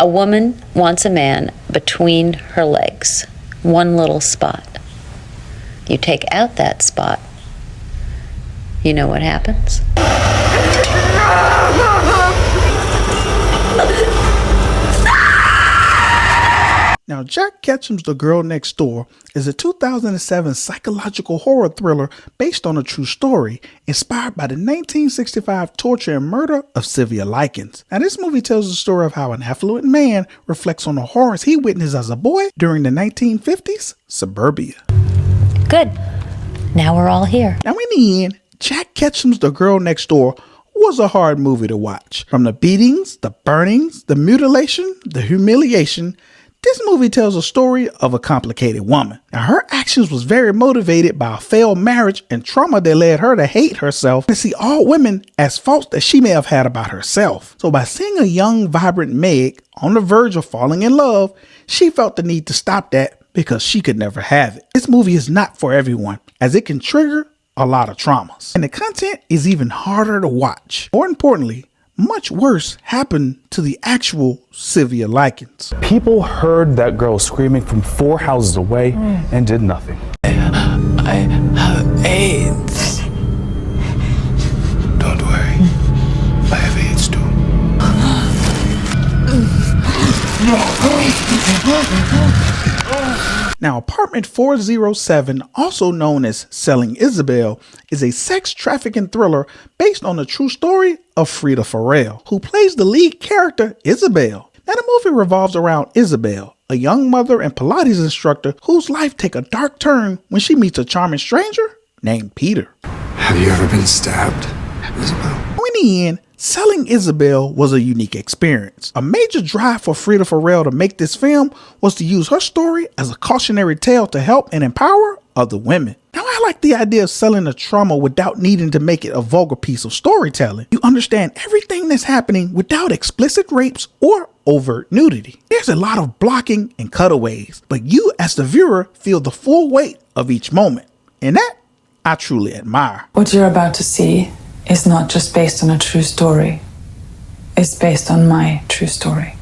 A woman wants a man between her legs, one little spot. You take out that spot, you know what happens? Now, Jack Ketchum's The Girl Next Door is a 2007 psychological horror thriller based on a true story, inspired by the 1965 torture and murder of Sylvia Likens. Now, this movie tells the story of how an affluent man reflects on the horrors he witnessed as a boy during the 1950s suburbia. Good. Now we're all here. Now, in the end, Jack Ketchum's The Girl Next Door was a hard movie to watch. From the beatings, the burnings, the mutilation, the humiliation, this movie tells a story of a complicated woman. Now, her actions was very motivated by a failed marriage and trauma that led her to hate herself and see all women as faults that she may have had about herself. So by seeing a young, vibrant Meg on the verge of falling in love, she felt the need to stop that because she could never have it. This movie is not for everyone, as it can trigger a lot of traumas. And the content is even harder to watch. More importantly, much worse happened to the actual Sylvia Likens. People heard that girl screaming from 4 houses away and did nothing. I have AIDS. Don't worry. I have AIDS too. Now, Apartment 407, also known as Selling Isobel, is a sex trafficking thriller based on the true story of Frida Farrell, who plays the lead character, Isobel. Now, the movie revolves around Isobel, a young mother and Pilates instructor whose life takes a dark turn when she meets a charming stranger named Peter. Have you ever been stabbed, Isabel? In the end, Selling Isobel was a unique experience. A major drive for Frida Farrell to make this film was to use her story as a cautionary tale to help and empower other women. Now, I like the idea of selling a trauma without needing to make it a vulgar piece of storytelling. You understand everything that's happening without explicit rapes or overt nudity. There's a lot of blocking and cutaways, but you as the viewer feel the full weight of each moment. And that I truly admire. What you're about to see is not just based on a true story. It's based on my true story.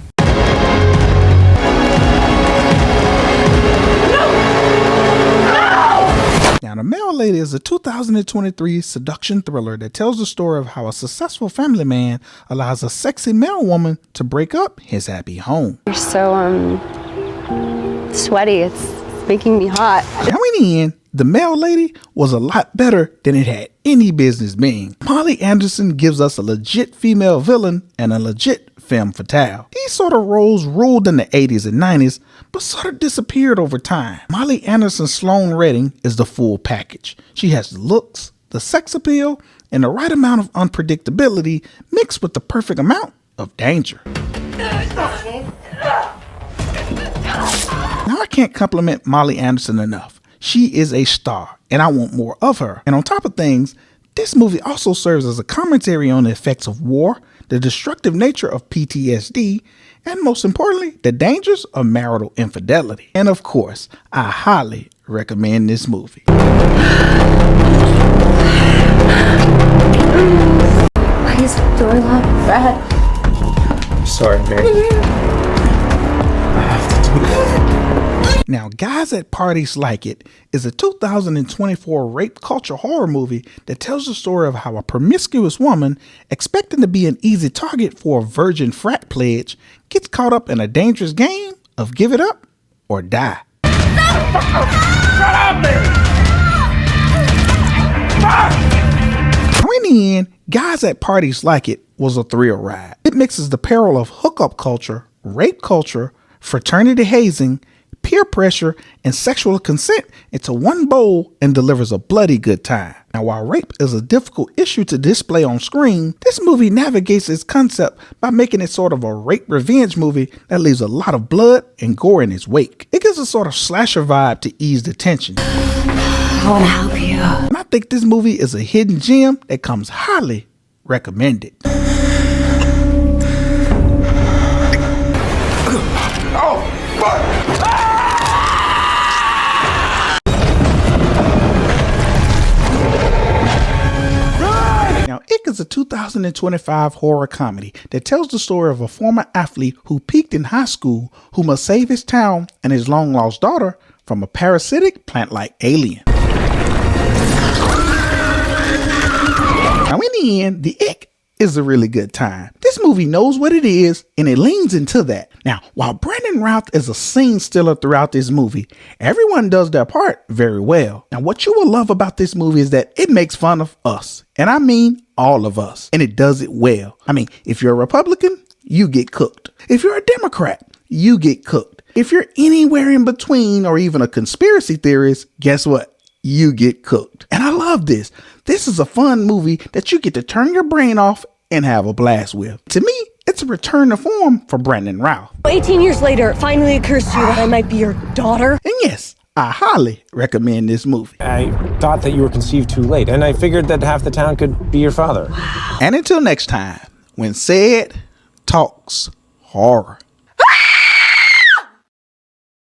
Now, The Mail Lady is a 2023 seduction thriller that tells the story of how a successful family man allows a sexy male woman to break up his happy home. You're so, sweaty. It's making me hot. Now, in the end, The Mail Lady was a lot better than it had any business being. Molly Anderson gives us a legit female villain and a legit femme fatale. These sort of roles ruled in the 80s and 90s, but sort of disappeared over time. Molly Anderson's Sloane Redding is the full package. She has the looks, the sex appeal, and the right amount of unpredictability mixed with the perfect amount of danger. Now, I can't compliment Molly Anderson enough. She is a star, and I want more of her. And on top of things, this movie also serves as a commentary on the effects of war, the destructive nature of PTSD, and most importantly, the dangers of marital infidelity. And of course, I highly recommend this movie. Why is the door locked, Frat? I'm sorry, Mary. I have to do this. Now, Guys at Parties Like It is a 2024 rape culture horror movie that tells the story of how a promiscuous woman, expecting to be an easy target for a virgin frat pledge, gets caught up in a dangerous game of give it up or die. Shut up, Mary! In the end, Guys at Parties Like It was a thrill ride. It mixes the peril of hookup culture, rape culture, fraternity hazing, peer pressure, and sexual consent into one bowl and delivers a bloody good time. Now, while rape is a difficult issue to display on screen, this movie navigates its concept by making it sort of a rape revenge movie that leaves a lot of blood and gore in its wake. It gives a sort of slasher vibe to ease the tension. I want to help you. And I think this movie is a hidden gem that comes highly recommended. Now, Ick is a 2000 2025 horror comedy that tells the story of a former athlete who peaked in high school who must save his town and his long-lost daughter from a parasitic plant-like alien. Now, in the end, the ick is a really good time. This movie knows what it is, and it leans into that. Now, while Brandon Routh is a scene stealer throughout this movie, everyone does their part very well. Now, what you will love about this movie is that it makes fun of us, and I mean all of us, and it does it well. I mean, if you're a Republican, you get cooked. If you're a Democrat, you get cooked. If you're anywhere in between or even a conspiracy theorist, guess what? You get cooked. And I love this. This is a fun movie that you get to turn your brain off and have a blast with. To me, it's a return to form for Brandon Routh. 18 years later, it finally occurs to you that I might be your daughter. And yes, I highly recommend this movie. I thought that you were conceived too late, and I figured that half the town could be your father. And until next time, when CEDtalks horror.